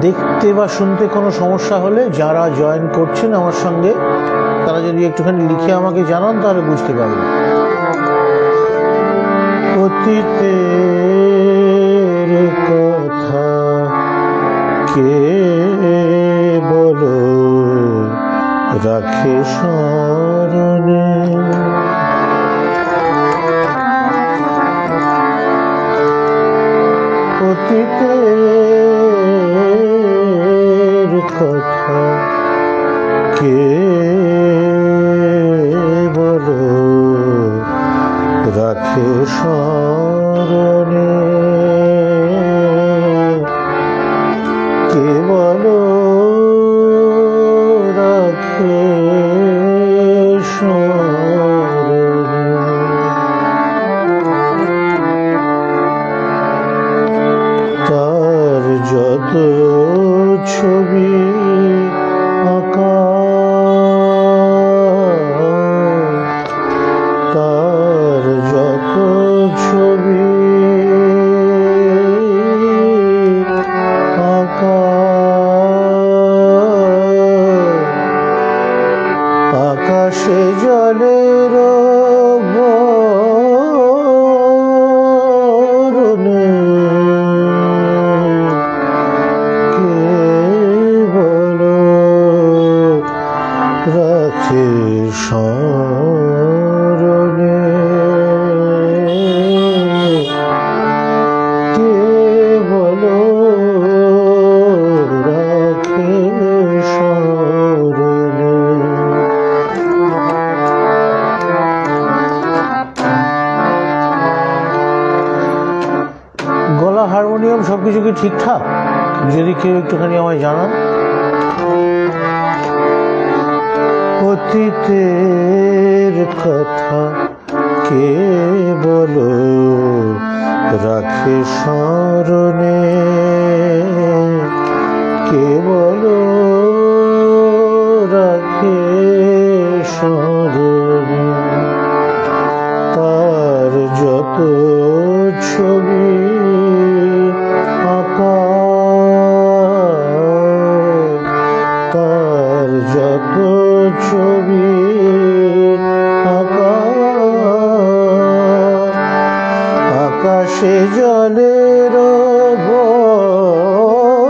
দেখতে বা শুনতে কোনো সমস্যা হলে যারা জয়েন করছেন আমার সঙ্গে তারা যদি একটুখানি লিখে আমাকে জানান তাহলে বুঝতে পারবেন। অতীতের কথা কে বলো রাখে স্মরণে, অতীতের কথা কে বলো রাখে স্মরণে, কে বলো রাখে স্মরণে। তার যত ছবি আঁকা, তার যত ছবি আঁকা, আকাশে জলের বরণে, কে বলো রাখে স্মরণে, কে বলো রাখে স্মরণে। গলা, হারমোনিয়াম সবকিছু কি ঠিকঠাক? যদি কেউ একটুখানি আমায় জানান। অতীতের কথা কে বলো রাখে স্মরণে, কে বলো রাখে স্মরণে। তার যত ছবি আঁকা, তার যত ছবি আঁকা, আকাশে জলের বরণে,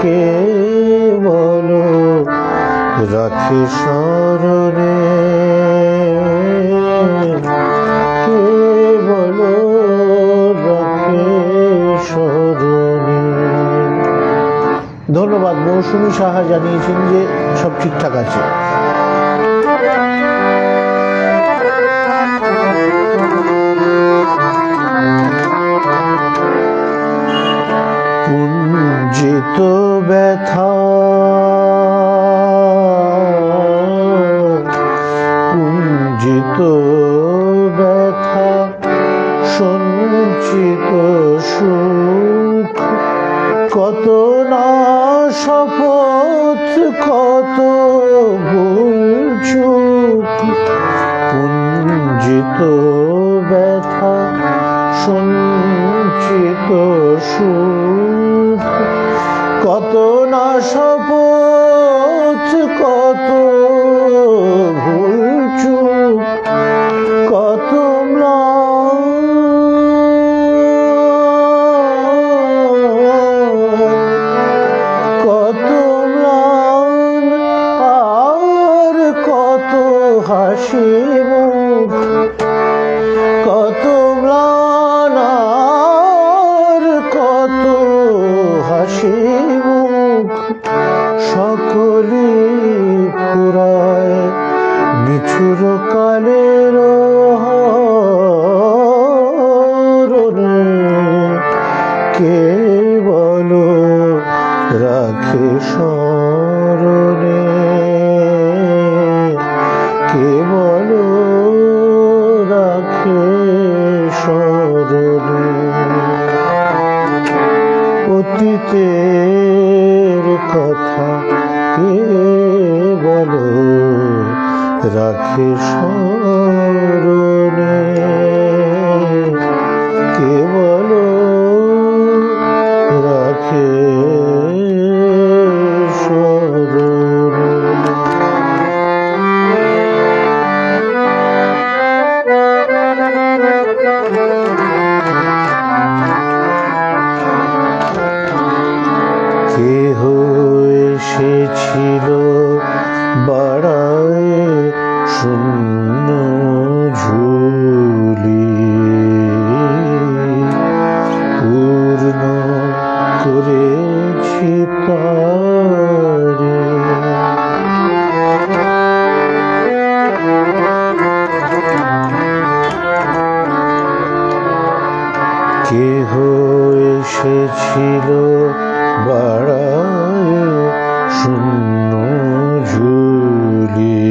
কে বলো রাখে স্মরণে, কে বলো রাখে স্মরণে। ধন্যবাদ। মৌসুমী সাহা জানিয়েছেন যে সব ঠিকঠাক আছে। পুঞ্জিত ব্যথা, পুঞ্জিত ব্যথা, সঞ্চিত সুখ, কত না শপথ, কত ভুল চুক। পুঞ্জিত ব্যথা, সঞ্চিত সুখ, কত না শপথ, কত ভুল চুক, কত কত ম্লান আর কত হাসি মুখ, কত ম্লান আর কত হাসি মুখ, সকলই ফুরায় নিঠুর কালের হরণে, কে বলো রাখে স্মরণে, কে বলো রাখে স্মরণে। অতীতের কথা কে বলো রাখে স্মরণে, কে বলো কেহ এসেছিল বাড়ায় শূন্য ঝুলি,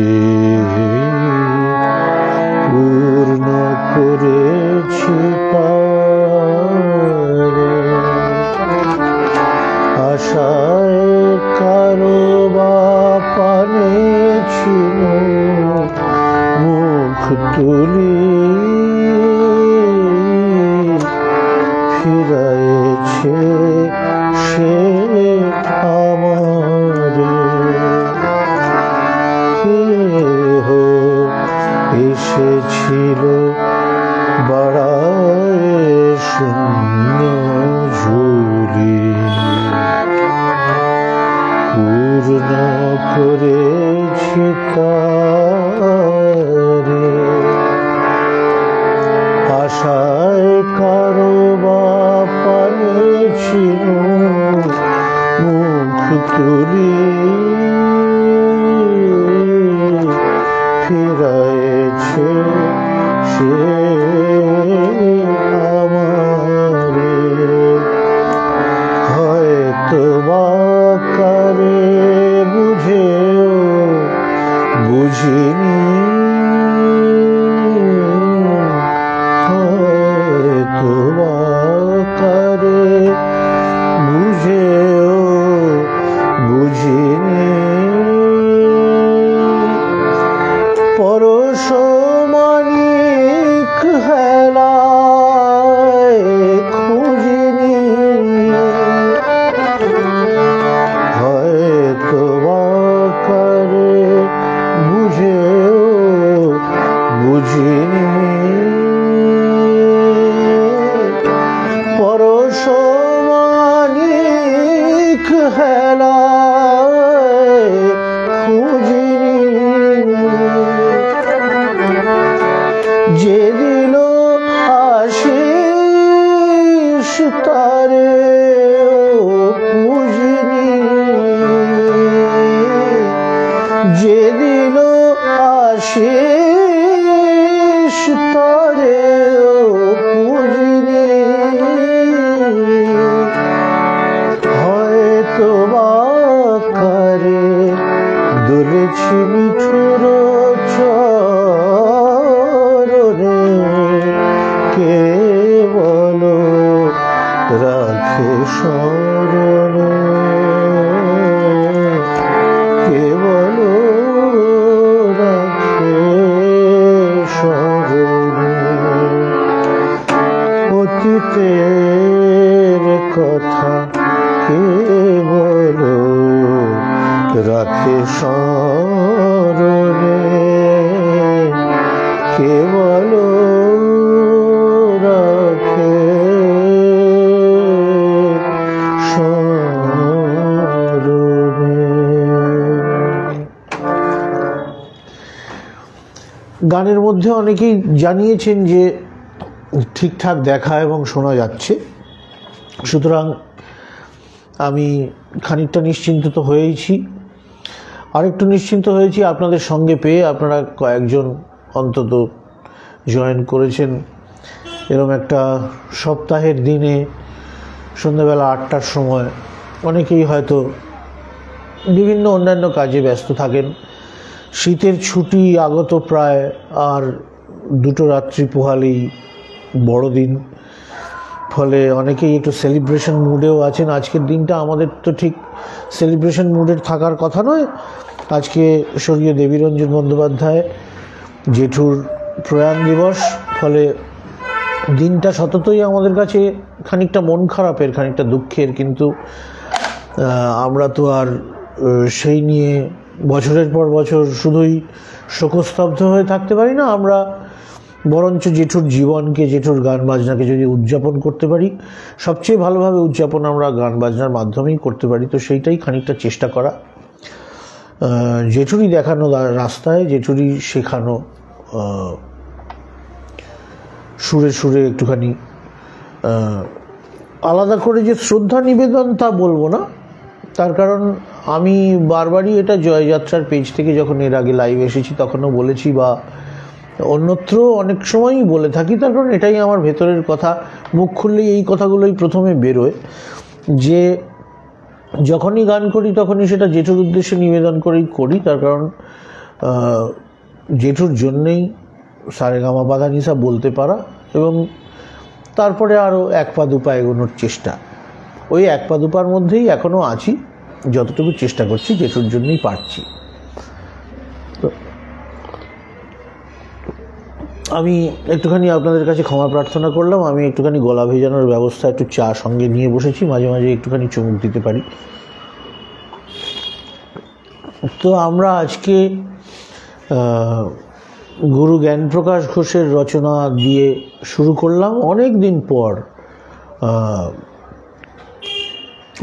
পূর্ণ করেছি তারে। আশায় কারো বা পানে ছিল মুখ তুলি, ফিরাইছে সে আমারে। কেহ এসেছিল বাড়ায় শূন্য ঝুলি, পূর্ণ করেছি তারে। আশায় কারো বা পানে ছিল মুখ তুলি, ফিরাইছে সে আমারে। হয়তো বা কারে বুঝেও বুঝিনি, হয়তো বা কারে বুঝেও বুঝিনি। পরশমানিক হেলায় খুঁজিনি, হয়তো বা কারে বুঝেও বুঝিনি। পরশমানিক হেলায় খুঁজিনি, যে দিল আশিস তারে পুজিনি, যে দিল আশিস তারে পুজিনি। হয়তো বা কারে দুলেছি মিঠুর চরণে, কে বলো রাখে স্মরণে, কে বলো রাখে স্মরণে। অতীতের কথা কে বলো রাখে স্মরণে, কে বলো রাখে স্মরণে। গানের মধ্যে অনেকেই জানিয়েছেন যে ঠিকঠাক দেখা এবং শোনা যাচ্ছে, সুতরাং আমি খানিকটা নিশ্চিন্ত তো হয়েইছি। আরেকটু নিশ্চিন্ত হয়েছি আপনাদের সঙ্গে পেয়ে। আপনারা কয়েকজন অন্তত জয়েন করেছেন এরকম একটা সপ্তাহের দিনে সন্ধ্যাবেলা 8টার সময়। অনেকেই হয়তো বিভিন্ন অন্যান্য কাজে ব্যস্ত থাকেন। শীতের ছুটি আগত প্রায়, আর 2 রাত্রি পোহালেই বড়দিন, ফলে অনেকেই একটু সেলিব্রেশন মুডেও আছেন। আজকের দিনটা আমাদের তো ঠিক সেলিব্রেশন মুডের থাকার কথা নয়। আজকে স্বর্গীয় দেবীরঞ্জন বন্দ্যোপাধ্যায় জেঠুর প্রয়াণ দিবস, ফলে দিনটা সততই আমাদের কাছে খানিকটা মন খারাপের, খানিকটা দুঃখের। কিন্তু আমরা তো আর সেই নিয়ে বছরের পর বছর শুধুই শোকস্তব্ধ হয়ে থাকতে পারি না। আমরা বরঞ্চ জেঠুর জীবনকে, জেঠুর গান বাজনাকে যদি উদযাপন করতে পারি, সবচেয়ে ভালোভাবে উদযাপন আমরা গান বাজনার মাধ্যমেই করতে পারি। তো সেইটাই খানিকটা চেষ্টা করা, জেঠুরই দেখানো রাস্তায়, জেঠুরই শেখানো সুরে সুরে একটুখানি আলাদা করে যে শ্রদ্ধা নিবেদন তা বলবো না। তার কারণ আমি বারবারই এটা জয়যাত্রার পেজ থেকে যখন এর আগে লাইভ এসেছি তখনও বলেছি, বা অন্যত্র অনেক সময়ই বলে থাকি, তার কারণ এটাই আমার ভেতরের কথা। মুখ খুললেই এই কথাগুলোই প্রথমে বেরোয়, যে যখনই গান করি তখনই সেটা জেঠুর উদ্দেশ্যে নিবেদন করেই করি। তার কারণ জেঠুর জন্যেই সারেগামা পাধানিসা বলতে পারা, এবং তারপরে আরও এক পা দুপা এগোনোর চেষ্টা। ওই এক পা দুপার মধ্যেই এখনও আছি, যতটুকু চেষ্টা করছি জেঠুর জন্যই পারছি। তো আমি একটুখানি আপনাদের কাছে ক্ষমা প্রার্থনা করলাম, আমি একটুখানি গলা ভেজানোর ব্যবস্থা, একটু চা সঙ্গে নিয়ে বসেছি, মাঝে মাঝে একটুখানি চুমুক দিতে পারি। তো আমরা আজকে গুরু জ্ঞানপ্রকাশ ঘোষের রচনা দিয়ে শুরু করলাম। অনেক দিন পর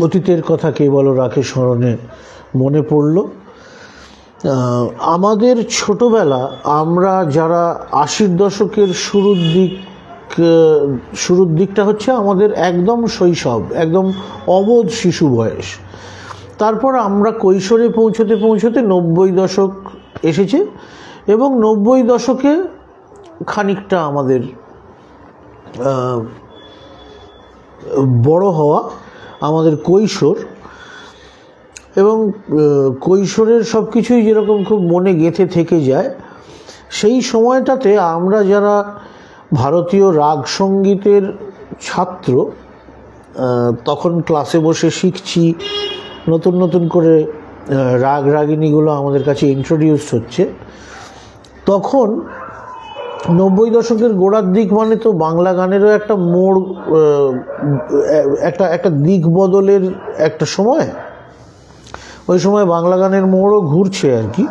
অতীতের কথা কে বলো রাখে স্মরণে মনে পড়ল। আমাদের ছোটবেলা, আমরা যারা 80-র দশকের শুরুর দিকটা হচ্ছে আমাদের একদম শৈশব, একদম অবোধ শিশু বয়স। তারপর আমরা কৈশোরে পৌঁছতে পৌঁছতে 90 দশক এসেছে, এবং 90 দশকে খানিকটা আমাদের বড় হওয়া, আমাদের কৈশোর, এবং কৈশোরের সব কিছুই যেরকম খুব মনে গেঁথে থেকে যায়। সেই সময়টাতে আমরা যারা ভারতীয় রাগ সঙ্গীতের ছাত্র, তখন ক্লাসে বসে শিখছি, নতুন নতুন করে রাগ রাগিনীগুলো আমাদের কাছে ইন্ট্রোডিউস হচ্ছে, তখন 90 দশকের গোড়ার দিক মানে তো বাংলা গানেরও একটা মোড়, একটা দিক বদলের একটা সময়। ওই সময় বাংলা গানের মোড়ও ঘুরছে আর কি।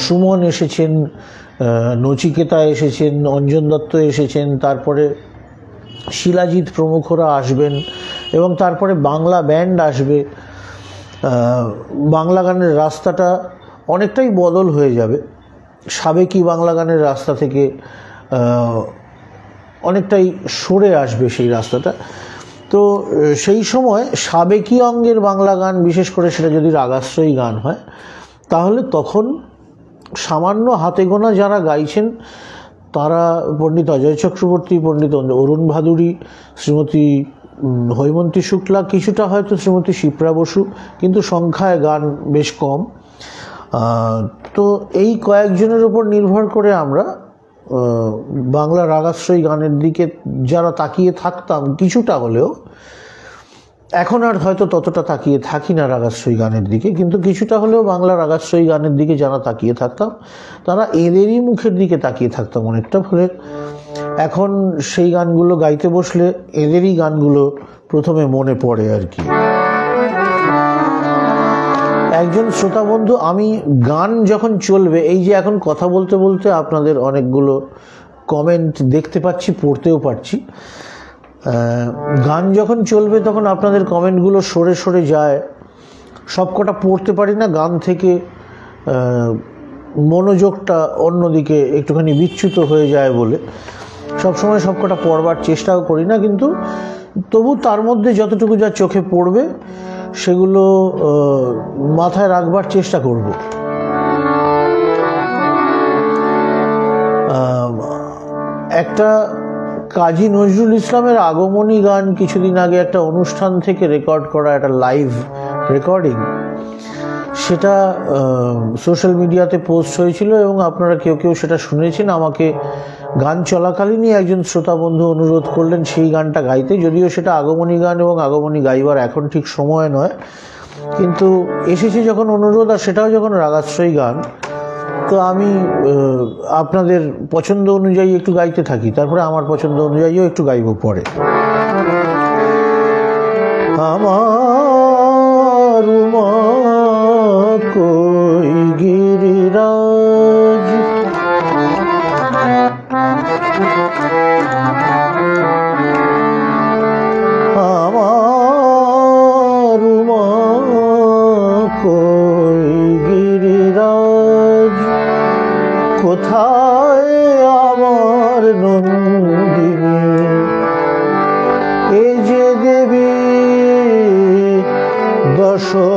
সুমন এসেছেন, নচিকেতা এসেছেন, অঞ্জন দত্ত এসেছেন, তারপরে শিলাজিৎ প্রমুখরা আসবেন, এবং তারপরে বাংলা ব্যান্ড আসবে। বাংলা গানের রাস্তাটা অনেকটাই বদল হয়ে যাবে। সাবেকি বাংলা গানের রাস্তা থেকে অনেকটাই সরে আসবে সেই রাস্তাটা। তো সেই সময় সাবেকি অঙ্গের বাংলা গান, বিশেষ করে সেটা যদি রাগাশ্রয়ী গান হয়, তাহলে তখন সামান্য হাতে গোনা যারা গাইছেন, তারা পণ্ডিত অজয় চক্রবর্তী, পণ্ডিত অরুণ ভাদুড়ী, শ্রীমতী হৈমন্তী শুক্লা, কিছুটা হয়তো শ্রীমতী শিপ্রা বসু, কিন্তু সংখ্যায় গান বেশ কম। তো এই কয়েকজনের উপর নির্ভর করে আমরা বাংলা রাগাশ্রয়ী গানের দিকে যারা তাকিয়ে থাকতাম কিছুটা হলেও, এখন আর হয়তো ততটা তাকিয়ে থাকি না রাগাশ্রয়ী গানের দিকে, কিন্তু কিছুটা হলেও বাংলা রাগাশ্রয়ী গানের দিকে যারা তাকিয়ে থাকতাম, তারা এদেরই মুখের দিকে তাকিয়ে থাকতাম অনেকটা। ফলে এখন সেই গানগুলো গাইতে বসলে এদেরই গানগুলো প্রথমে মনে পড়ে আর কি। একজন শ্রোতা বন্ধু, আমি গান যখন চলবে, এই যে এখন কথা বলতে বলতে আপনাদের অনেকগুলো কমেন্ট দেখতে পাচ্ছি, পড়তেও পারছি, গান যখন চলবে তখন আপনাদের কমেন্টগুলো সরে সরে যায়, সবকটা পড়তে পারি না, গান থেকে মনোযোগটা অন্যদিকে একটুখানি বিচ্যুত হয়ে যায় বলে সবসময় সবকটা পড়বার চেষ্টাও করি না, কিন্তু তবু তার মধ্যে যতটুকু যা চোখে পড়বে সেগুলো মাথায় রাখবার চেষ্টা করব। একটা কাজী নজরুল ইসলামের আগমনী গান কিছুদিন আগে একটা অনুষ্ঠান থেকে রেকর্ড করা, একটা লাইভ রেকর্ডিং, সেটা সোশ্যাল মিডিয়াতে পোস্ট হয়েছিল, এবং আপনারা কেউ কেউ সেটা শুনেছেন। আমাকে গান চলাকালীনই একজন শ্রোতা বন্ধু অনুরোধ করলেন সেই গানটা গাইতে, যদিও সেটা আগমনী গান এবং আগমনী গাইবার এখন ঠিক সময় নয়, কিন্তু এসেছে যখন অনুরোধ, আর সেটাও যখন রাগাশ্রয়ী গান, তো আমি আপনাদের পছন্দ অনুযায়ী একটু গাইতে থাকি, তারপরে আমার পছন্দ অনুযায়ীও একটু গাইব পরে। আমার উমা কই গিরিরাজ, আমার উমা কই গিরিরাজ, কোথায় আমার নন্দিনী, এ যে দেবী দশভুজা।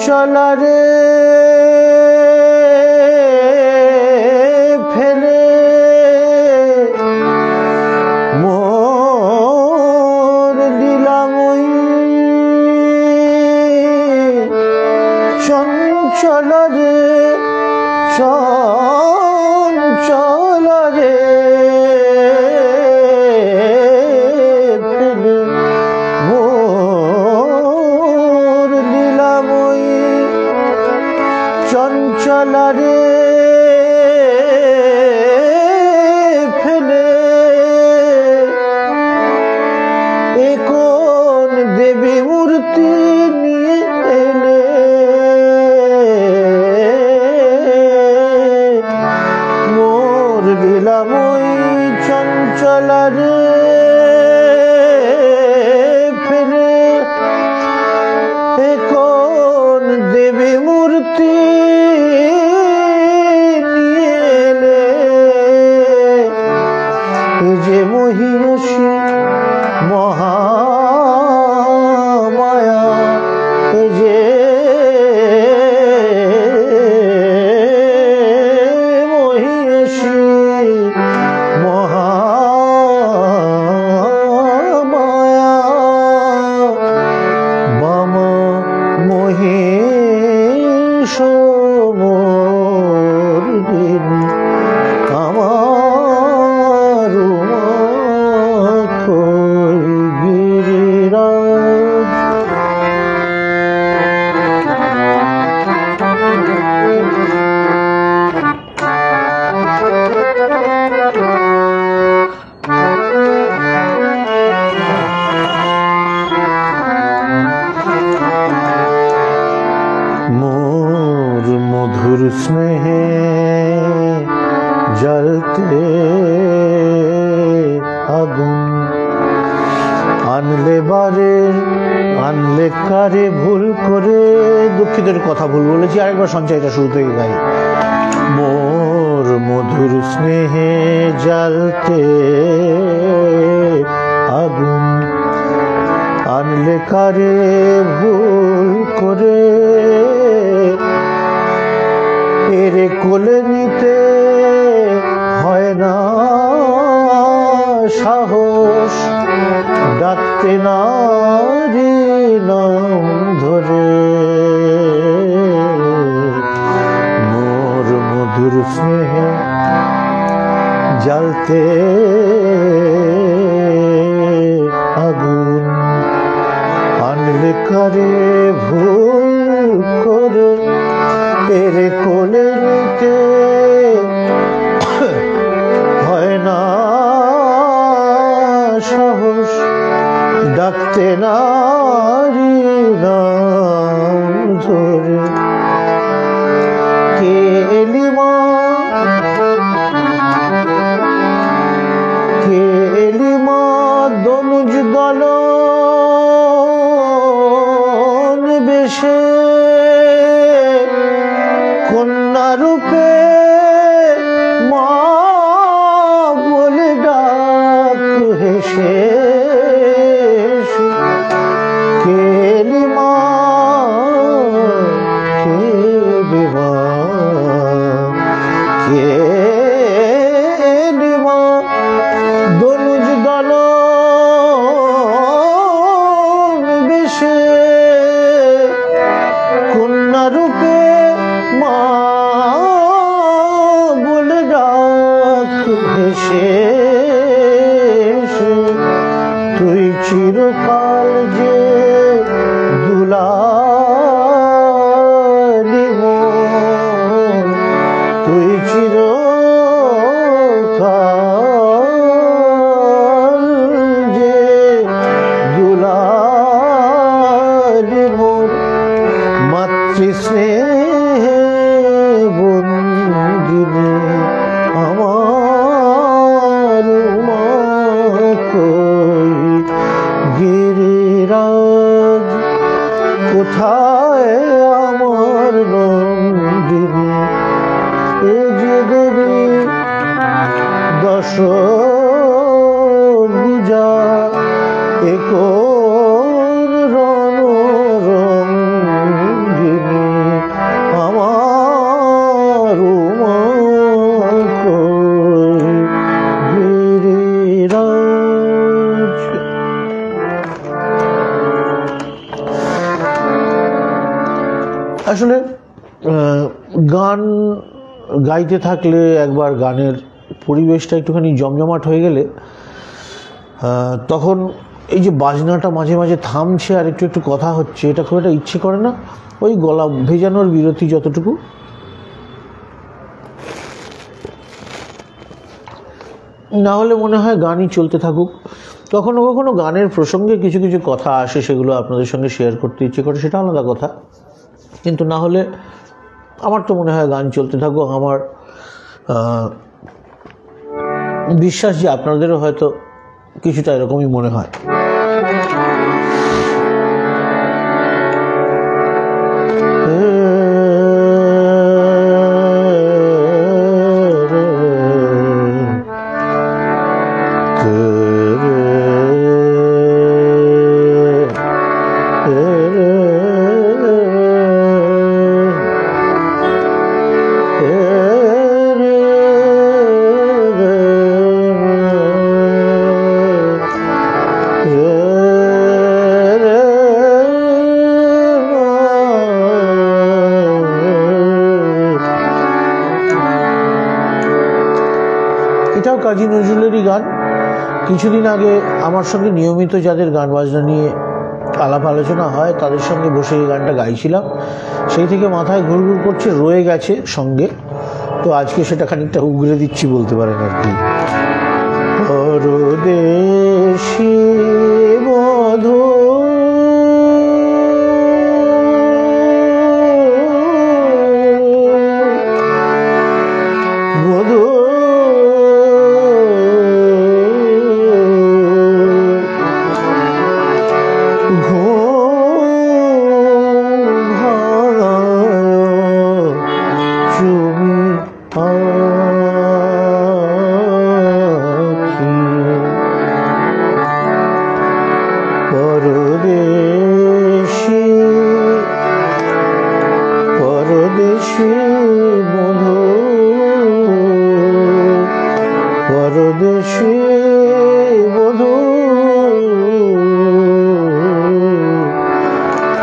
চঞ্চলারে ফেলে মোর লীলাময়ী চঞ্চলারে চঞ্চলারে ফেলে মোর লীলাময়ী চঞ্চলারে ফেলে এ কোন দেবী মূর্তি নিয়ে এলে মোর লীলাময়ী চঞ্চলারে ফেলে এ কোন দেবী মূর্তি নিয়ে এলে এ যে মহিষী মহামায়া এ যে মহিষী মহামায়া বাম মহিষ মর্দিনী আমার গিরিরাজ মোর মধুর স্নেহে জ্বলতে আগুন আনলে বারে আনলে কারে ভুল করে দুঃখিত কথা ভুল বলেছি আরেকবার সঞ্চয়টা শুরু থেকে গাই মোর মধুর স্নেহে জ্বলতে আগুন আনলে কারে ভুল করে এরে কোলে নিতে হয় না সাহস ডাকতে নারী নাম ধরে মোর মধুর স্নেহে জ্বলতে আগুন আনলে কারে ভুল করে এরে কোলে নিতে হয় না সাহস ডাকতে নারী নাম ধরে কে এলি মা কে এলি মা দনুজ দলন বেশে কন্যা রূপে মা বলে ডাক হেসে কেলি মা কেলি মা কেলি মা দনুজ দলন বেশে কন্যা রূপে মা বলে ডাক হেসে তুই চিরকাল যে দুলালি মন তুই চিরকাল যে দুলালি মন মাতৃস্নেহে বন্দিনী আমার মা কই গিরিরাজ কোথায় আমার নন্দিনী এ যে দেবী দশ ভুজা এ কোন রণরঙ্গিনী আসলে গান গাইতে থাকলে একবার গানের পরিবেশটা একটুখানি জমজমাট হয়ে গেলে তখন এই যে বাজনাটা মাঝে মাঝে থামছে আর একটু একটু কথা হচ্ছে, এটা খুব একটা ইচ্ছে করে না। ওই গলা ভেজানোর বিরতি যতটুকু, না হলে মনে হয় গানই চলতে থাকুক। কখনো কখনো গানের প্রসঙ্গে কিছু কিছু কথা আসে, সেগুলো আপনাদের সঙ্গে শেয়ার করতে ইচ্ছে করে, সেটা আলাদা কথা। কিন্তু না হলে আমার তো মনে হয় গান চলতে থাকুক। আমার বিশ্বাস যে আপনাদেরও হয়তো কিছুটা এরকমই মনে হয়। এটাও কাজী নজরুলেরই গান। কিছুদিন আগে আমার সঙ্গে নিয়মিত যাদের গান বাজনা নিয়ে আলাপ আলোচনা হয় তাদের সঙ্গে বসে এই গানটা গাইছিলাম, সেই থেকে মাথায় ঘুরঘুর করছে, রয়ে গেছে সঙ্গে। তো আজকে সেটা খানিকটা উগরে দিচ্ছি বলতে পারেন আর কি। পরদেশী বধূ পরদেশী বধূ, পরদেশী বধূ,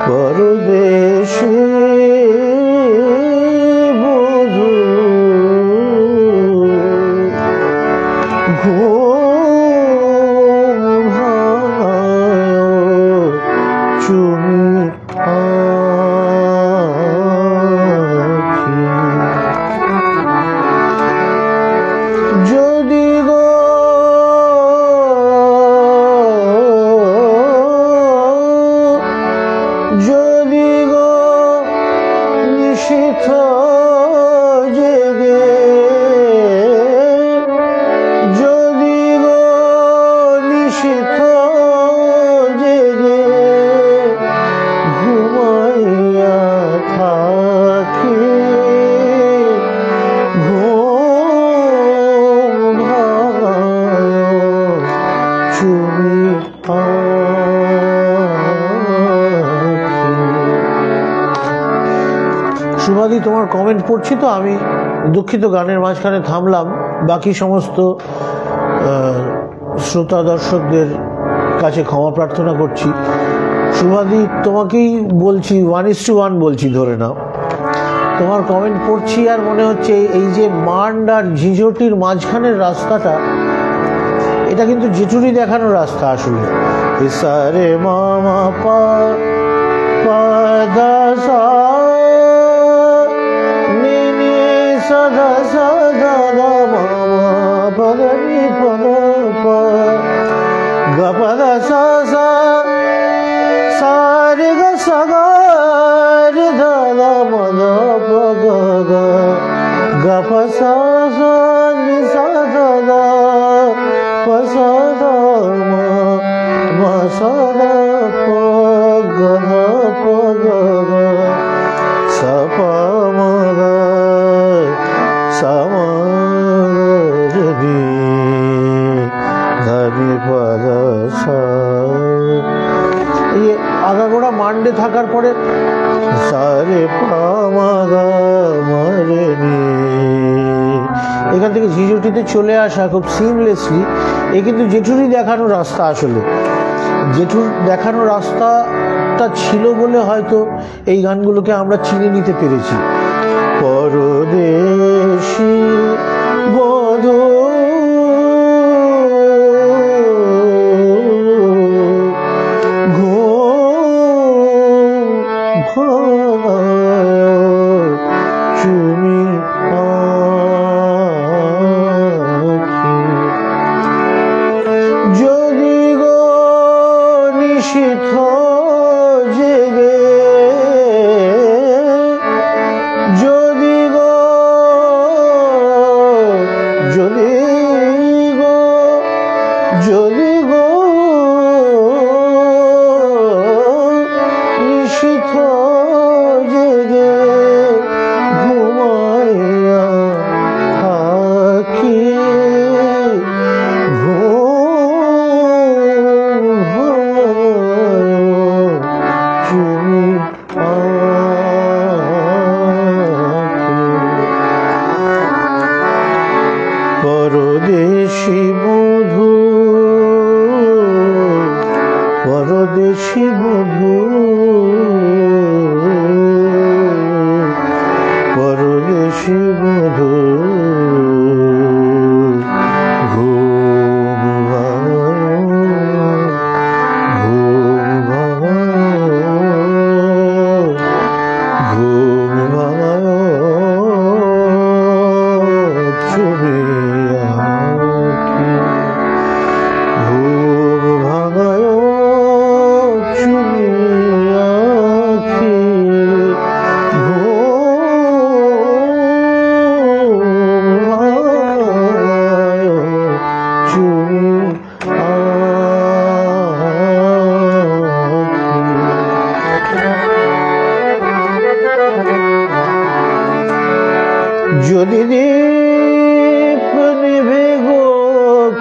পরদেশী বধূ, ঘুম ভাঙায় চুমি যদি গো যদি গো নিশীথ জেগে, যদি গো নিশীথ জেগে ঘুমাইয়া থাকি, ঘুম ভাঙায় চুমি সুমাদি, তোমার কমেন্ট পড়ছি তো আমি, দুঃখিত গানের মাঝখানে থামলাম। বাকি সমস্ত শ্রোতা দর্শকদের কাছে ক্ষমা প্রার্থনা করছি। সুমাদি, তোমাকেই বলছি, 1:1 বলছি ধরে নাও। তোমার কমেন্ট পড়ছি আর মনে হচ্ছে এই যে মান্ড আর ঝিঝটির মাঝখানের রাস্তাটা, এটা কিন্তু জেঠুরি দেখানো রাস্তা আসলে। সারে মামা পা দা সা নি নি সা দা সা দা দা মামা পা দা নি পা দা পা গা পা দা সা সা সা রে গা সা গা রে ধা দা মা দা পা গা গা গা পা সা সা নি সা দা দা পা সা দা মা মা সা দা পা গা ধা পা গা গা সা পা মা গা সা মা রে রে ধা নি পা দা সা। এই আগাগোড়া মান্ডে থাকার পরে সারে পা মা গা মা রে নি, এখান থেকে ঝিঝুটিতে চলে আসা খুব সিমলেসলি। এ কিন্তু জেঠুরি দেখানো রাস্তা আসলে। জেঠুর দেখানো রাস্তা বার্তা ছিল বলে হয়তো এই গানগুলোকে আমরা চিনে নিতে পেরেছি। পরদেশী বধূ যদি গো নিশীথ জেগে, যদি গো যদি গো যদি গো নিশীথ জেগে ঘুমাইয়া থাকি, পরদেশী বধূ পরদেশী বধূ পরদেশী বধূ ঘুম যদি দীপ নিভে গো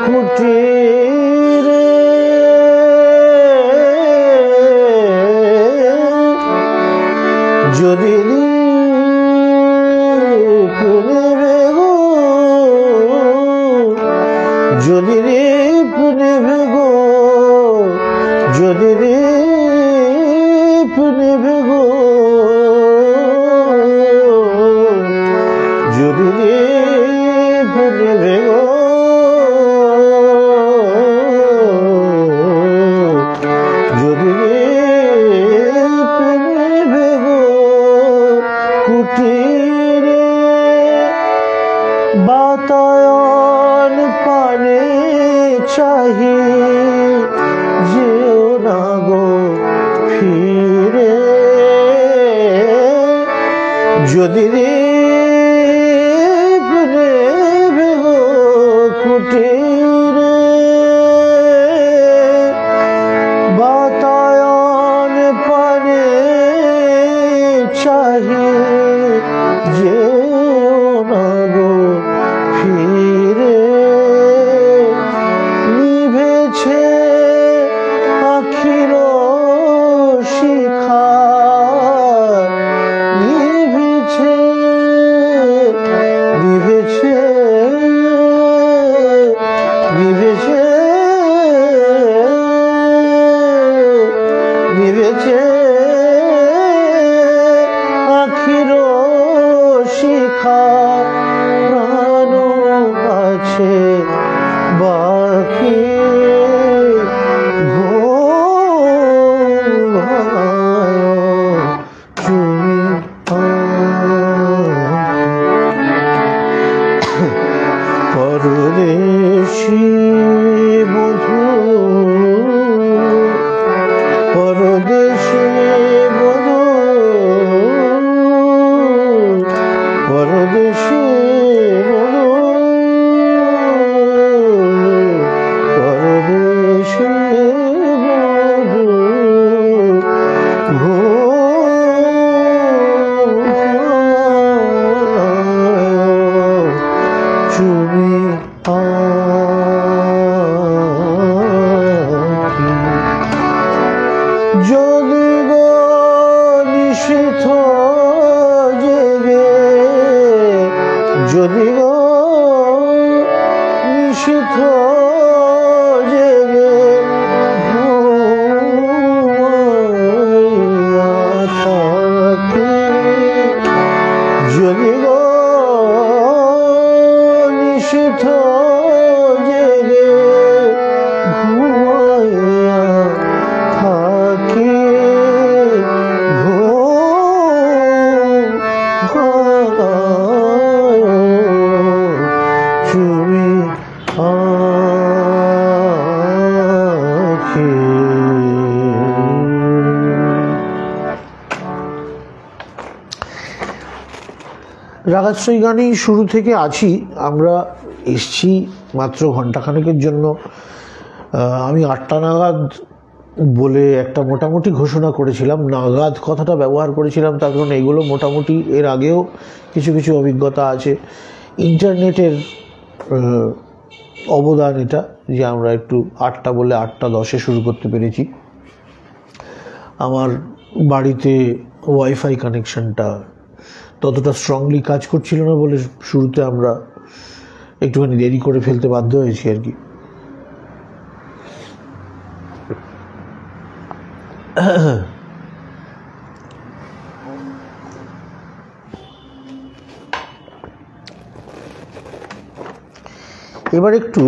কুটিরে, যদি দীপ নিভে গো, যদি দীপ নিভে গো, যদি দীপ নিভে গো, যদি দীপ নিভে গো, যদি দীপ নিভে গো কুটিরে, বাতায়ন পানে চাহি যেও না গো ফিরে, যদি দীপ নিভে গো কুটিরে, বাতায়ন পানে চাহি যেও না গো ফিরে, নিভেছে আখির শিখা, নিভেছে নিভেছে নিভেছে নিভেছে আখির শিখা, প্রাণ আছে বাকি, পরদেশী বধূ পরদেশী বধূ পরদেশী বধূ পরদেশী বধূ তুমি যদি গো নিশীথ জেগে, যদি গো নিশীথ জেগে ঘুমাইয়া নিশীথ জেগে ঘুমাইয়া থাকে চুমি আখি। রাগাশ্রয়ী গানেই শুরু থেকে আছি আমরা, এসছি মাত্র ঘণ্টাখানেকের জন্য। আমি 8টা নাগাদ বলে একটা মোটামুটি ঘোষণা করেছিলাম, নাগাদ কথাটা ব্যবহার করেছিলাম তার কারণ এগুলো মোটামুটি এর আগেও কিছু কিছু অভিজ্ঞতা আছে। ইন্টারনেটের অবদান এটা, যে আমরা একটু 8টা বলে 8টা 10-এ শুরু করতে পেরেছি। আমার বাড়িতে ওয়াইফাই কানেকশনটা ততটা স্ট্রংলি কাজ করছিল না বলে শুরুতে আমরা একটুখানি দেরি করে ফেলতে বাধ্য হয়েছি আর কি। এবার একটু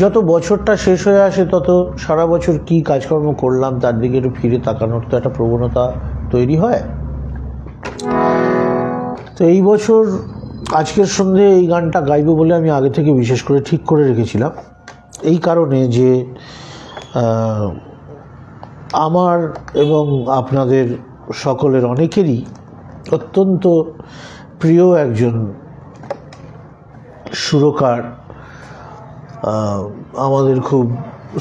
যত বছরটা শেষ হয়ে আসে তত সারা বছর কি কাজকর্ম করলাম তার দিকে একটু ফিরে তাকানোর তো একটা প্রবণতা তৈরি হয়। তো এই বছর আজকের সন্ধ্যে এই গানটা গাইব বলে আমি আগে থেকে বিশেষ করে ঠিক করে রেখেছিলাম, এই কারণে যে আমার এবং আপনাদের সকলের অনেকেরই অত্যন্ত প্রিয় একজন সুরকার, আমাদের খুব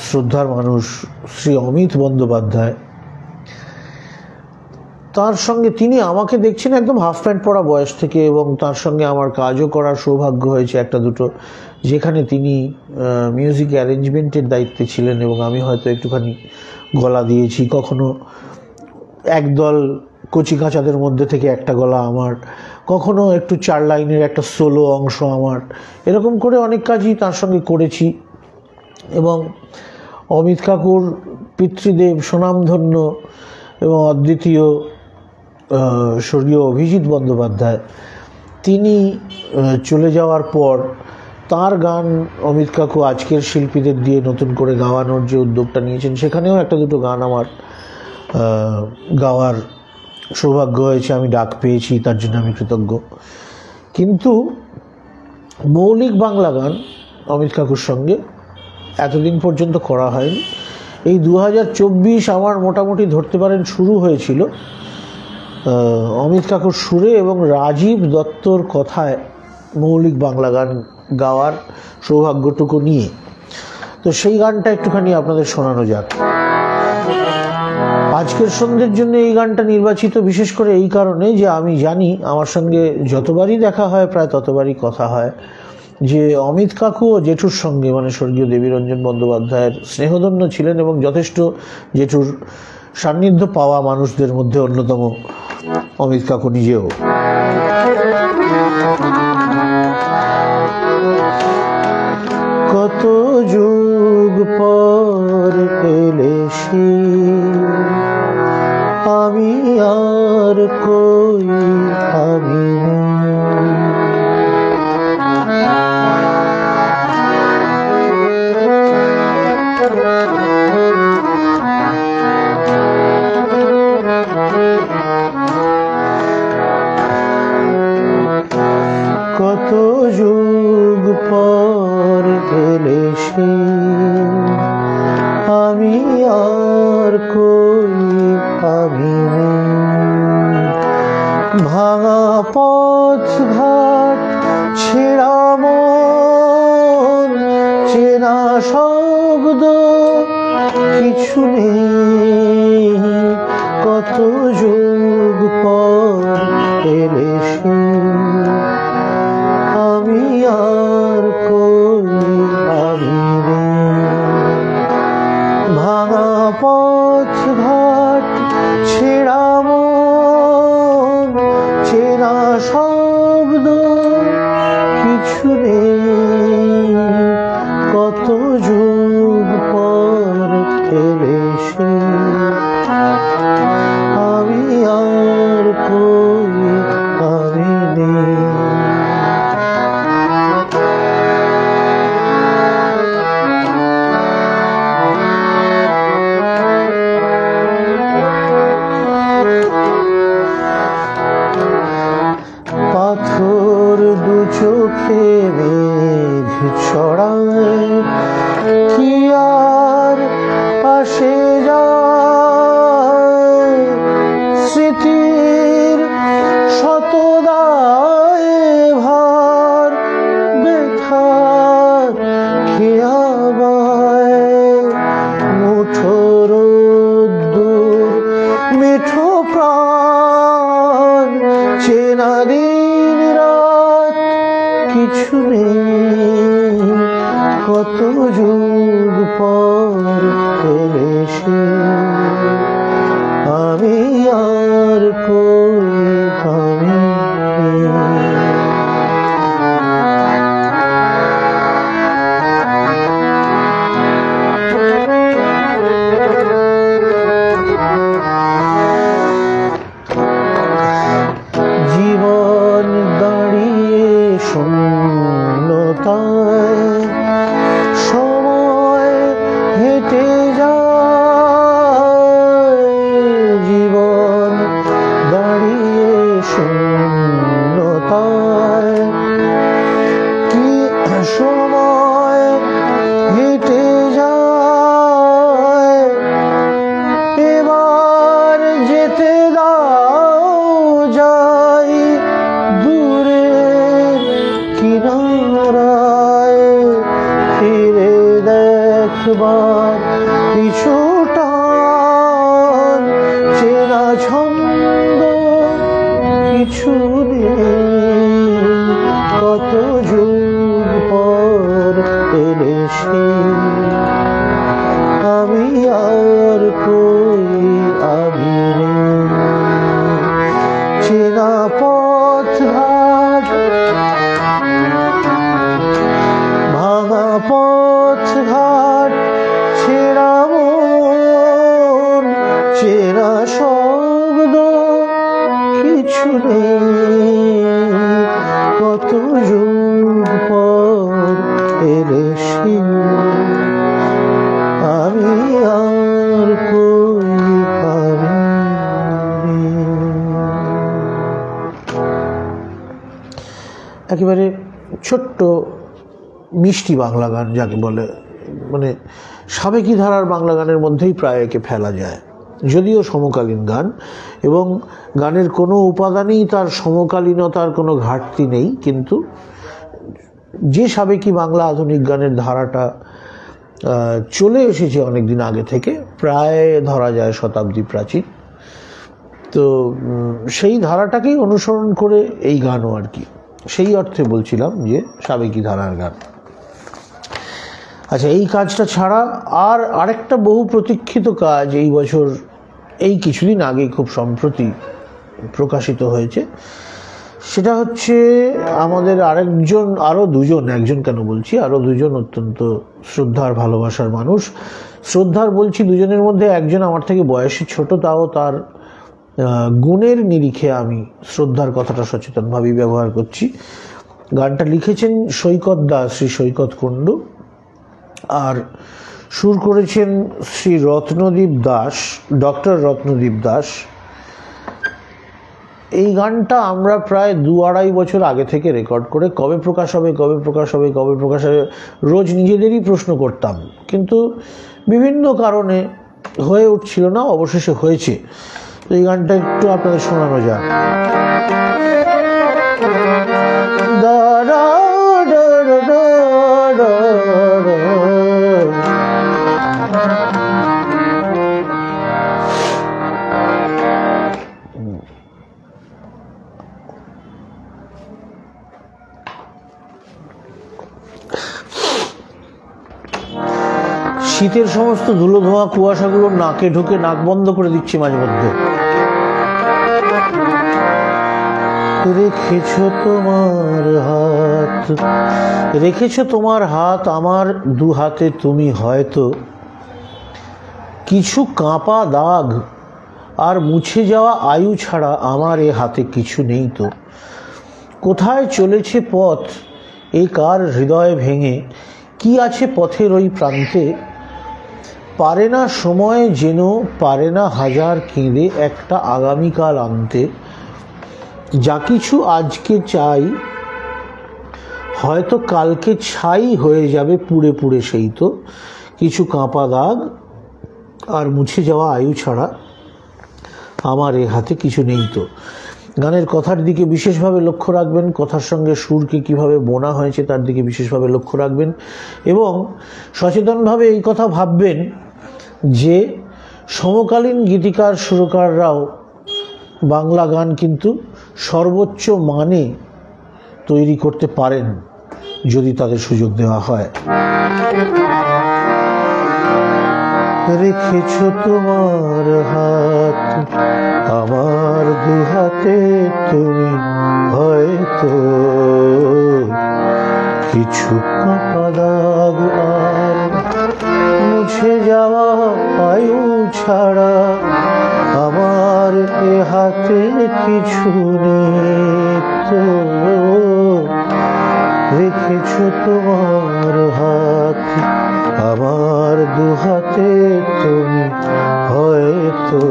শ্রদ্ধার মানুষ শ্রী অমিত বন্দ্যোপাধ্যায়। তার সঙ্গে তিনি আমাকে দেখছেন একদম হাফ প্যান্ট পরা বয়স থেকে, এবং তার সঙ্গে আমার কাজও করার সৌভাগ্য হয়েছে একটা দুটো, যেখানে তিনি মিউজিক অ্যারেঞ্জমেন্টের দায়িত্বে ছিলেন এবং আমি হয়তো একটুখানি গলা দিয়েছি, কখনো একদল কচি কাঁচাদের মধ্যে থেকে একটা গলা আমার, কখনো একটু 4 লাইনের একটা সোলো অংশ আমার, এরকম করে অনেক কাজই তার সঙ্গে করেছি। এবং অমিত কাকুর পিতৃদেব সুনামধন্য এবং অদ্বিতীয় স্বর্গীয় অভিজিৎ বন্দ্যোপাধ্যায়, তিনি চলে যাওয়ার পর তার গান অমিত কাকু আজকের শিল্পীদের দিয়ে নতুন করে গাওয়ানোর যে উদ্যোগটা নিয়েছেন, সেখানেও একটা দুটো গান আমার গাওয়ার সৌভাগ্য হয়েছে, আমি ডাক পেয়েছি, তার জন্য আমি কৃতজ্ঞ। কিন্তু মৌলিক বাংলা গান অমিত কাকুর সঙ্গে এতদিন পর্যন্ত করা হয়নি। এই 2024 আমার মোটামুটি ধরতে পারেন শুরু হয়েছিল অমিত কাকুর সুরে এবং রাজীব দত্তর কথায় মৌলিক বাংলা গান গাওয়ার সৌভাগ্যটুকু নিয়ে। তো সেই গানটা একটুখানি আপনাদের শোনানো যাক। আজকের সন্ধ্যের জন্য এই গানটা নির্বাচিত বিশেষ করে এই কারণে যে আমি জানি আমার সঙ্গে যতবারই দেখা হয় প্রায় ততবারই কথা হয় যে অমিত কাকু ও জেঠুর সঙ্গে, মানে স্বর্গীয় দেবীরঞ্জন বন্দ্যোপাধ্যায়ের স্নেহধন্য ছিলেন এবং যথেষ্ট জেঠুর সান্নিধ্য পাওয়া মানুষদের মধ্যে অন্যতম অমিত কাকু নিজেও। কত যুগ পর পেলে সে আমি আর কই আমি, কত যুগ পর পেলে সে আমি আর কই আমি, ভাঙা পথ ঘাট ছেঁড়া মন চেনা শব্দ কিছু নেই, কত যুগ পর পেলে সে আমি আর কই আমি, ভাঙা পথ ঘাট ছেঁড়া মন চেনা শব্দ কিছু নেই, জড়ায় কি আর আসে যায় স্মৃতির শতদায় ভার ব্যথার খেয়াবায় মুঠো রোদ্দুর মিঠো প্রাণ চেনা দিন রাত কিছু নেই কত যুগ পর এলে সে আমি আর কই আমি জীবন দাঁড়িয়ে শূন্যতায় সময় হেঁটে যায় জীবন দাঁড়িয়ে শূন্যতায় কি সময় হেঁটে যায় এবার যেতে দাও যাই দূরে কিনারায় ফিরে দেখবার পিছুটান চেনা ছন্দ কিছু নেই কত যুগ পর এলে সে আমি আর কই আমি চেনা পথ ঘাট ভাঙা পথ ঘাট ছেঁড়া মন চেনা শব্দ কিছু নেই কত যুগ পর এলে সে আমি আর কই আমি একেবারে ছোট্ট মিষ্টি বাংলা গান যাকে বলে মানে সাবেকি ধারার বাংলা গানের মধ্যেই প্রায় একে ফেলা যায় যদিও সমকালীন গান এবং গানের কোনো উপাদানেই তার সমকালীনতার কোনো ঘাটতি নেই কিন্তু যে সাবেকি বাংলা আধুনিক গানের ধারাটা চলে এসেছে অনেক দিন আগে থেকে প্রায় ধরা যায় শতাব্দী প্রাচীন তো সেই ধারাটাকেই অনুসরণ করে এই গানও আর কি সেই অর্থে বলছিলাম যে সাবেকি ধারার গান আচ্ছা এই কাজটা ছাড়া আর আরেকটা বহু প্রতীক্ষিত কাজ এই বছর এই কিছুদিন আগেই খুব সম্প্রতি প্রকাশিত হয়েছে সেটা হচ্ছে আমাদের আরও দুজন একজন কেন বলছি আরও দুজন অত্যন্ত শ্রদ্ধার ভালোবাসার মানুষ শ্রদ্ধার বলছি দুজনের মধ্যে একজন আমার থেকে বয়সে ছোট তাও তার গুণের নিরিখে আমি শ্রদ্ধার কথাটা সচেতনভাবেই ব্যবহার করছি গানটা লিখেছেন সৈকত দাস শ্রী সৈকত কুণ্ডু আর সুর করেছেন শ্রী রত্নদীপ দাস ডক্টর রত্নদীপ দাস এই গানটা আমরা প্রায় 2-2.5 বছর আগে থেকে রেকর্ড করে কবে প্রকাশ হবে রোজ নিজেদেরই প্রশ্ন করতাম কিন্তু বিভিন্ন কারণে হয়ে উঠছিল না অবশেষে হয়েছে তো এই গানটা একটু আপনাদের শোনানো যাক শীতের সমস্ত ধুলো ধোয়া কুয়াশাগুলো নাকে ঢুকে নাক বন্ধ করে দিচ্ছি মাঝে মধ্যে রেখেছ তোমার হাত আমার দু হাতে তুমি হয়তো কিছু কাঁপা দাগ আর মুছে যাওয়া আয়ু ছাড়া আমার এ হাতে কিছু নেই তো কোথায় চলেছে পথ এ কার হৃদয় ভেঙে কি আছে পথের ওই প্রান্তে পারে না সময় যেন পারে না হাজার কেঁদে একটা আগামীকাল আনতে যা কিছু আজকে চাই হয়তো কালকে ছাই হয়ে যাবে পুড়ে পুড়ে, সেই তো কিছু কাঁপা দাগ আর মুছে যাওয়া আয়ু ছাড়া আমার এ হাতে কিছু নেই তো। গানের কথার দিকে বিশেষভাবে লক্ষ্য রাখবেন, কথার সঙ্গে সুরকে কিভাবে বোনা হয়েছে তার দিকে বিশেষভাবে লক্ষ্য রাখবেন, এবং সচেতনভাবে এই কথা ভাববেন যে সমকালীন গীতিকার সুরকাররাও বাংলা গান কিন্তু সর্বোচ্চ মানে তৈরি করতে পারেন যদি তাদের সুযোগ দেওয়া হয়। রেখেছ তোমার হাত আমার দুহাতে, তুমি হয়তো কিছু কাঁপা দাগ আর মুছে যাওয়া আয়ু ছাড়া আমার এ হাতে কিছু নেই তো। রেখেছ তোমার হাত আমার দুহাতে, তুমি হয়তো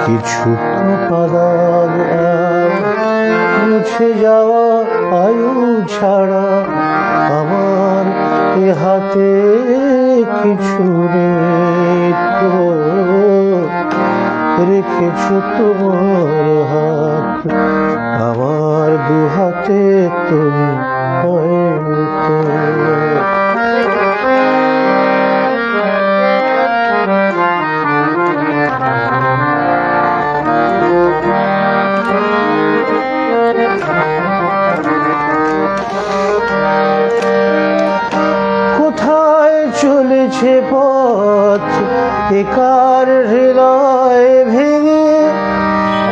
কিছু কাঁপা দাগ আর মুছে যাওয়া আয়ু ছাড়া আমার এ হাতে কিছু নেই তো। রেখেছ তোমার হাত আমার দুহাতে, তুমি হয়তো। কোথায় চলেছে পথ একার হৃদয় ভেঙে,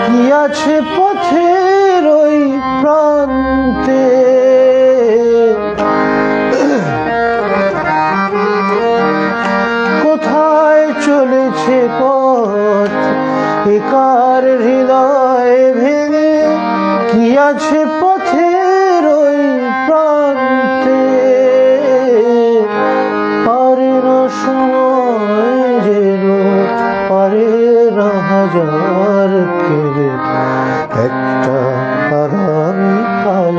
কি আছে পথের ওই প্রান্তে। কোথায় চলেছে পথ একার হৃদয় ভেঙে, কি আছে পথের ওই প্রান্তে। পারে না সময় যেন, পারে না হাজার কেড়ে একটা আগামী কাল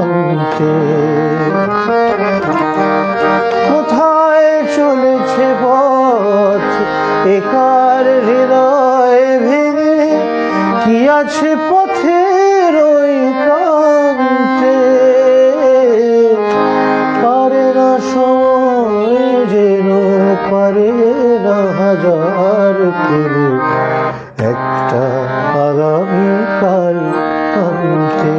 আনতে। কোথায় চলেছে পথ একার হৃদয় ভেঙে, কি আছে পথের ওই প্রান্তে। পারে না সময় যেন, পারে না হাজার কেড়ে একটা আগামী কাল আনতে।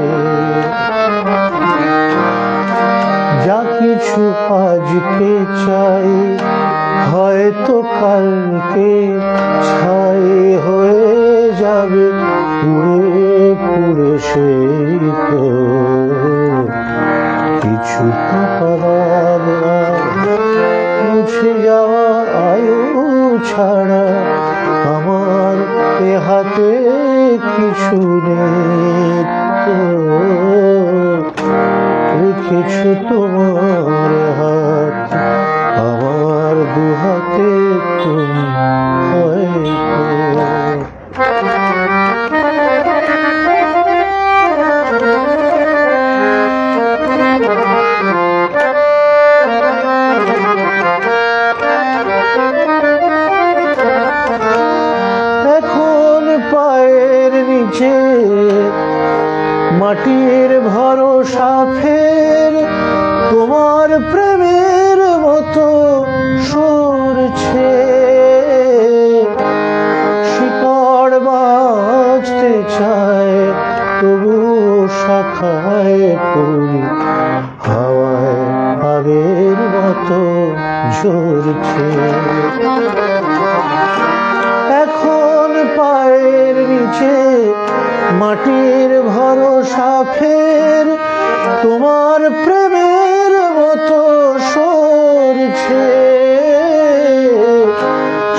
যা কিছু আজকে চাই হয়তো কালকে ছাই হয়ে যাবে পুড়ে পুড়ে, সেই তো কিছু কাঁপা দাগ মুছে যাওয়া আয়ু ছাড়া আমার এ হাতে কিছু নেই তো। রেখেছ তোমার হাত আমার দুহাতে, তুমি হয়তো। এখন পায়ের নিচে মাটির ভরসা ফের তোমার প্রেমের মতো সরছে। শিকড় বাঁচতে চায় তবু শাখায় ফুল হাওয়ায় আগের মতো ঝরছে। এখন পায়ের নিচে মাটির ভরসা ফের তোমার প্রেমের মতো সরছে।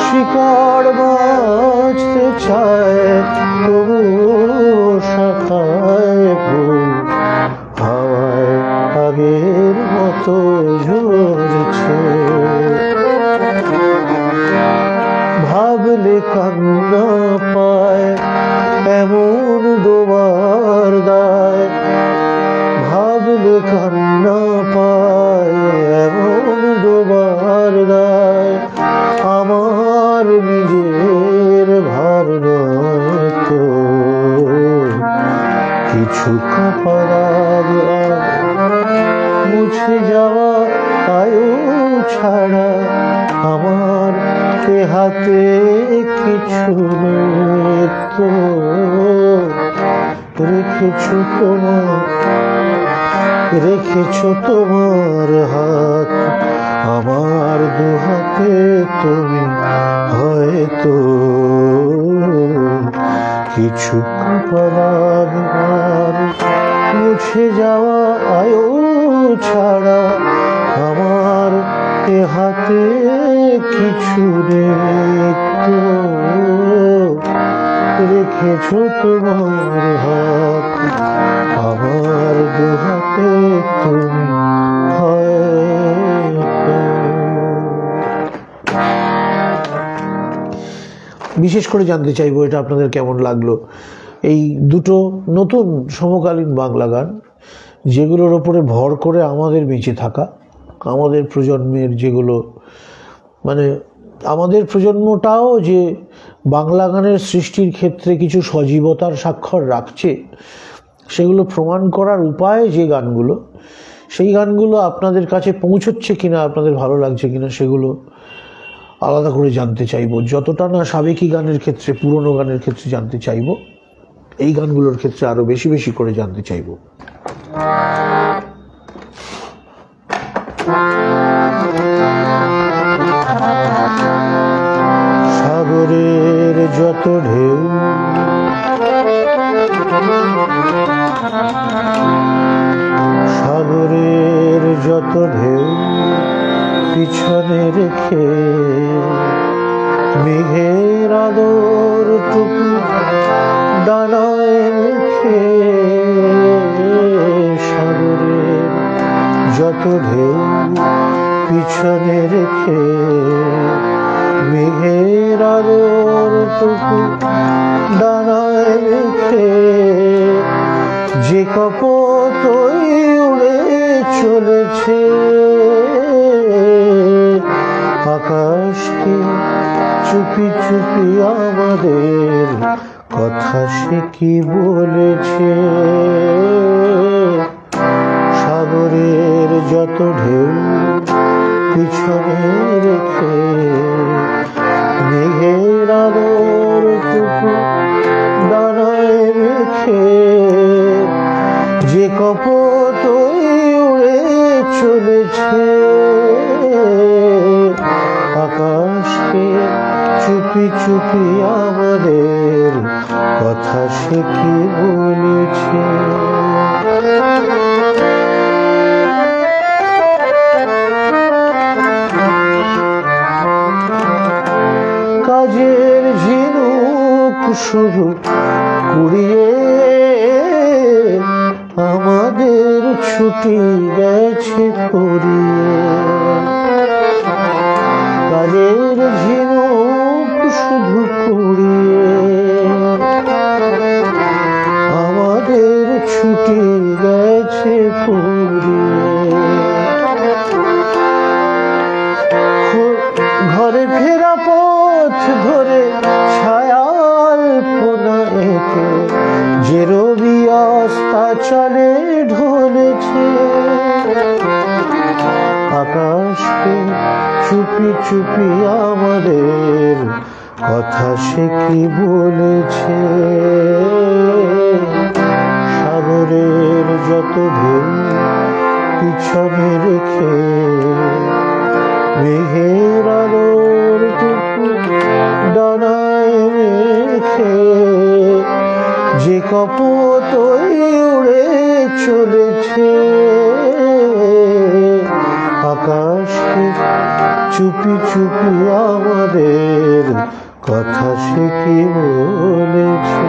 শিকড় বাঁচতে চায় তবু শাখায় ফুল হাওয়ায় আগের মতো ঝরছে। ভাবলে কান্না পায় এমন দোবার দায়, মুছে যাওয়া আয়ু ছাড়া আমার এ হাতে কিছু নেই তো। রেখেছো তোমার হাত আমার দু হাতে, তুমি হয়তো কিছু পাবার। মুছে যাওয়া আয়ু ছাড়া আমার এ হাতে কিছু নেই তো। রেখেছো তোমার হাত আমার দু হাতে, তুমি হয়তো। বিশেষ করে জানতে চাইবো এটা আপনাদের কেমন লাগলো, এই দুটো নতুন সমকালীন বাংলা গান যেগুলোর ওপরে ভর করে আমাদের বেঁচে থাকা, আমাদের প্রজন্মের যেগুলো, মানে আমাদের প্রজন্মটাও যে বাংলা গানের সৃষ্টির ক্ষেত্রে কিছু সজীবতার স্বাক্ষর রাখছে, সেগুলো প্রমাণ করার উপায় যে গানগুলো, সেই গানগুলো আপনাদের কাছে পৌঁছচ্ছে কিনা, আপনাদের ভালো লাগছে কিনা, সেগুলো আলাদা করে জানতে চাইবো। যতটা না সাবেকি গানের ক্ষেত্রে, পুরনো গানের ক্ষেত্রে জানতে চাইবো, এই গানগুলোর ক্ষেত্রে আরো বেশি বেশি করে জানতে চাইবো। সাগরের যত ঢেউ সাগরের যত ঢেউ পিছনে রেখে মেঘের আদর টুকু ডানায় রেখে, সাগরের যত ঢেউ পিছনে রেখে মেঘের আদর টুকু ডানায় রেখে, যে কপতই উড়ে চলেছে আকাশকে চুপি চুপি আমাদের কথা সে কি বলেছে। সাগরের যত ঢেউ পিছনে রেখে মেঘের আদর টুকু ডানায় রেখে, যে কপতই উড়ে চলেছে আকাশকে চুপি চুপি আমাদের কথা সে কি বলেছে। কাজের ঝিনুক শুধু কুড়িয়ে আমাদের ছুটি গেছে করিয়ে। কাজের ঝিনুক শুধু কুড়িয়ে আমাদের ছুটি গেছে করিয়ে। ঘরে ফেরা পথ ধরে ছায়াল পোনা এঁকে যে রবি আস্তা চলে ঢলেছে আকাশকে চুপি চুপি আমাদের কথা সে কি বলেছে। সাগরের যত ঢেউ পিছনে রেখে মেঘের আলোর টুকু ডানায় রেখে, যে কপতই উড়ে চলেছে আকাশকে চুপি চুপি আমাদের কথা সে কি বলেছে।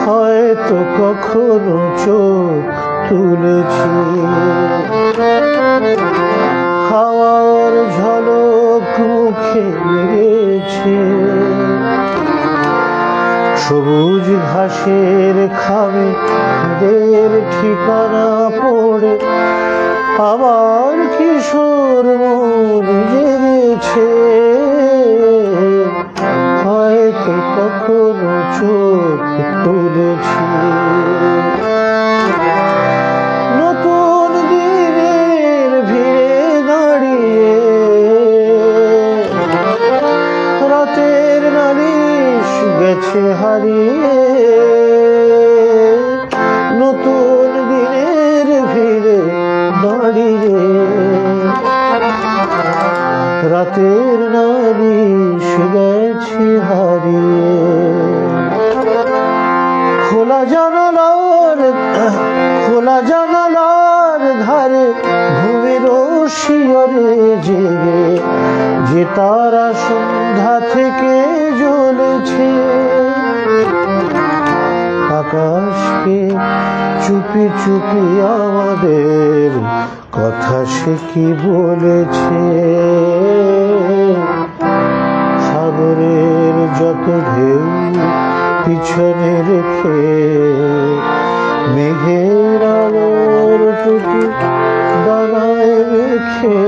হয়তো কখনো চোখ তুলেছি হাওয়ার ঝলক মুখে লেগেছে, সবুজ ঘাসের খামে দের ঠিকানা পড়ে আবার কিশোর মন রাতের নালিশ গেছে হারিয়ে। খোলা জানালার ধারে ঘুমের শিয়রে জেগে যে তারা সন্ধ্যা থেকে জ্বলেছে। আকাশকে চুপি চুপি আমাদের কথা সে কি বলেছে। সাগরের যত ঢেউ পিছনে রেখে মেঘের আলোর টুকু ডানায় রেখে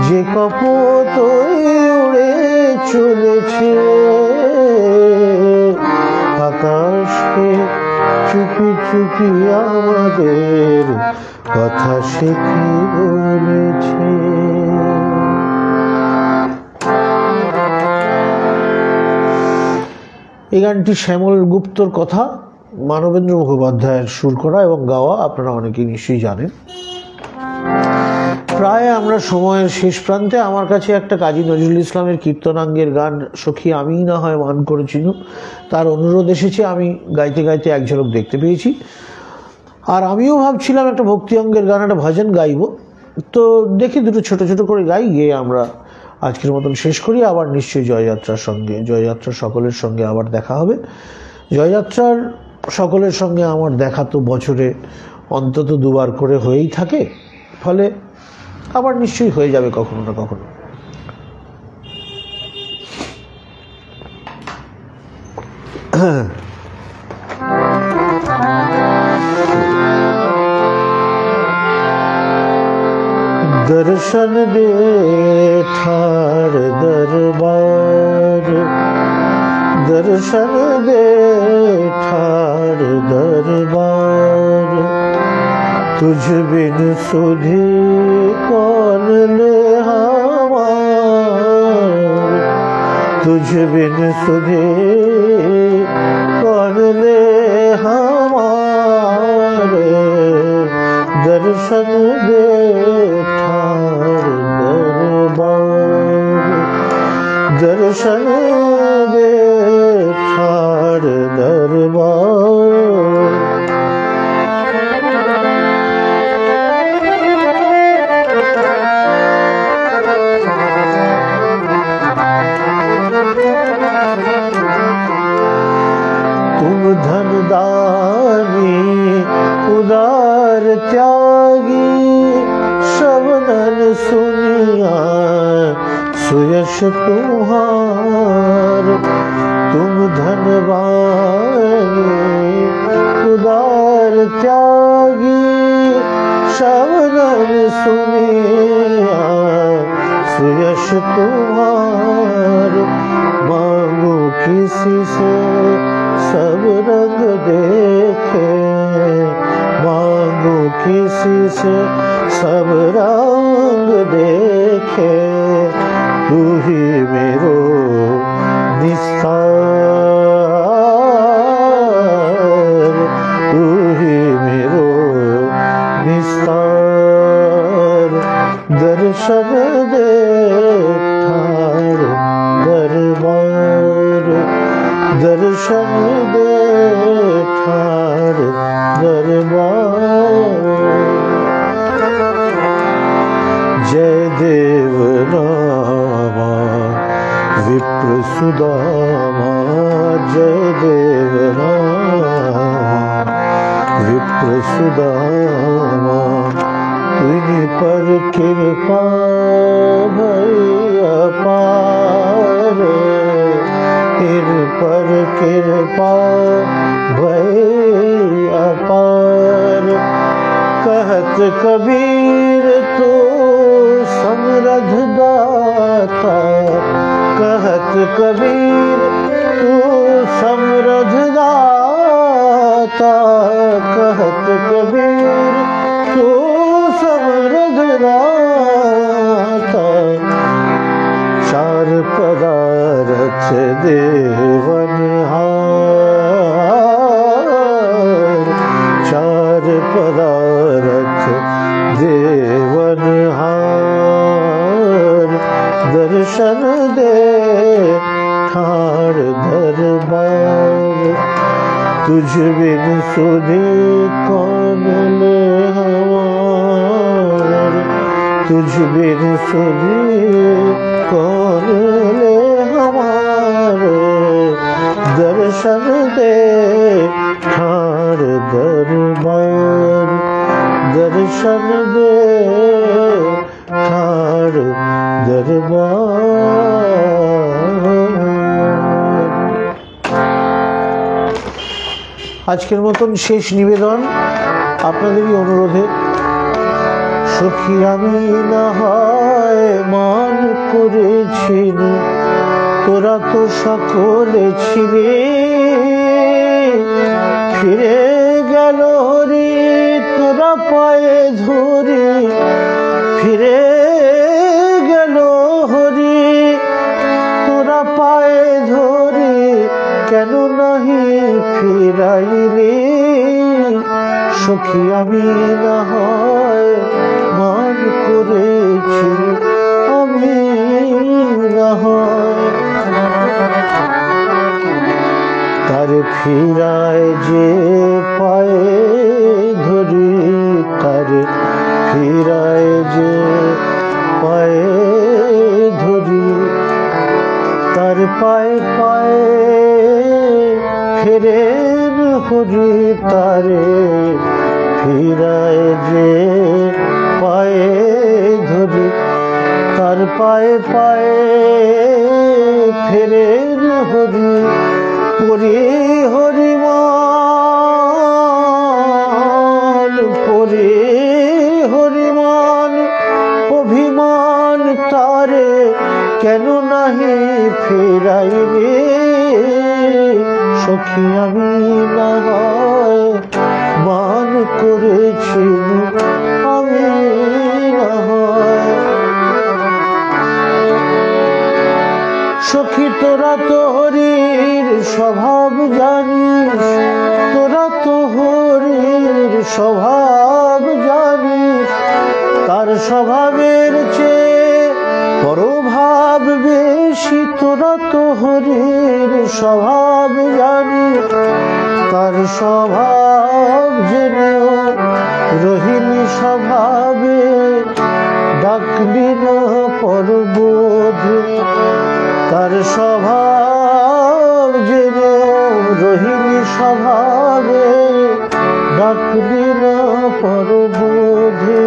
যে কপোত উড়ে চলেছে। আকাশকে চুপি চুপি আমাদের কথা সে কি বলেছে। এই গানটি শ্যামল গুপ্তর কথা, মানবেন্দ্র মুখোপাধ্যায়ের সুর করা এবং গাওয়া, আপনারা অনেকেই নিশ্চয়ই জানেন। প্রায় আমরা সময়ের শেষ প্রান্তে। আমার কাছে একটা কাজী নজরুল ইসলামের কীর্তনাঙ্গের গান সখী আমি না হয় মান করেছিল, তার অনুরোধ এসেছে। আমি গাইতে গাইতে এক ঝলক দেখতে পেয়েছি। আর আমিও ভাবছিলাম একটা ভক্তি অঙ্গের গান, একটা ভজন গাইব। তো দেখি দুটো ছোট ছোট করে গাই, গিয়ে আমরা আজকের মতন শেষ করি। আবার নিশ্চয়ই জয়যাত্রার সকলের সঙ্গে আবার দেখা হবে। জয়যাত্রার সকলের সঙ্গে আমার দেখা তো বছরে অন্তত দুবার করে হয়েই থাকে, ফলে আবার নিশ্চয়ই হয়ে যাবে কখনো না কখনো। दर्शन दे ठार दरबार, दर्शन दे ठार दरबार, तुझ बिन सुधी कौन ले हमार, तुझ बिन सुधी कौन ले हमारे, दर्शन दे ठार दरबार, दर्शन दे ठार दरबार। तुम धनदानी उदार त्यागी, शबनन सुनिया सुयश तुम्हार, तुम धनवानी उदार त्यागी, शबनन सुनिया सुयश तुम्हार, मांगो किसी से सब रंग देखे, मांगो किसी से सब रंग देखे, तू ही मेरो निस्तार, तू ही मेरो निस्तार, दर्शन दे ठार दरबार, दर्शन दे ठार दरबार। जय देव रामा विप्र सुदामा, जय देव रामा विप्र सुदामा, तुझ पर कृपा भई अपार, तिर पर कृपा भई अपार, कहत कबीर तो समरथ दाता, कहत कबीर तू समरथ दाता, कहत कबीर तू समरथ दाता, चार पदारथ देवनहार, चार पदारथ देवनहार, दर्शन दे ठाड़ दरबार। तुझ बिन सुधे कौन ले हमार, तुझ बिन सुधे कौन ले हमार। दर्शन दे ठाड़ दरबार, दर्शन दे ठाड़ दरबार। আজকের মতন শেষ নিবেদন আপনাদেরই অনুরোধে। সখী আমি না হয় মান করেছি, তোরা তো সকলে ছিলে। ফিরে গেল হরি তোরা পায়ে ধরে, ফিরে গেল হরি তোরা পায়ে ধরে। কেন নাহি ফিরাইলে, সখী আমি না হয় মান করেছি, আমি না হয়। তার ফিরায় যে পায়ে ধরি, তার ফিরায় যে পায়ে ধরি। তার পায়ে পায়ে ফেরেন হরি, তারে ফিরায় যে পায়ে ধরি। তার পায়ে পায়ে ফেরেন হরি। পরি হরিমান, পরি হরিমান অভিমান তারে কেন নাহি ফিরাইবে। সখী আমি না হয় মান করেছি, আমি না হয়। সখী তোরা তো হরির স্বভাব জানিস, তোরা তো হরির স্বভাব জানিস। তার স্বভাবের চেয়ে পরভাব বেশি, তোরা তো হরির স্বভাব জানিস। তার স্বভাব জেনেও রহিলি স্বভাবে, ডাকলি না পরবোধে। তার স্বভাব জেনেও রহিলি স্বভাবে, ডাকলি না পরবোধে।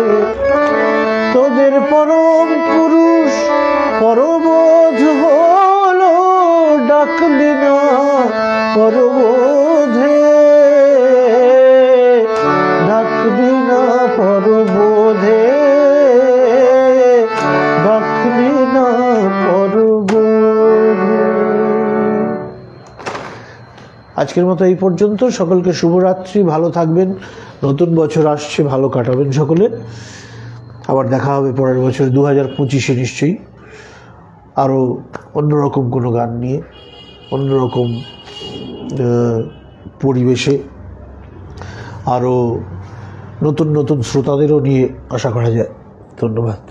তোদের পরম পুরুষ পরবোধ হলো, ডাকলি না পরবোধে, ডাকলি না পরবোধে, ডাকলি না পরবোধে। আজকের মতো এই পর্যন্ত। সকলকে শুভরাত্রি, ভালো থাকবেন। নতুন বছর আসছে, ভালো কাটাবেন সকলে। আবার দেখা হবে পরের বছর 2025-এ নিশ্চয়ই আরও অন্যরকম কোনো গান নিয়ে, অন্যরকম পরিবেশে, আরও নতুন নতুন শ্রোতাদেরও নিয়ে আশা করা যায়। ধন্যবাদ।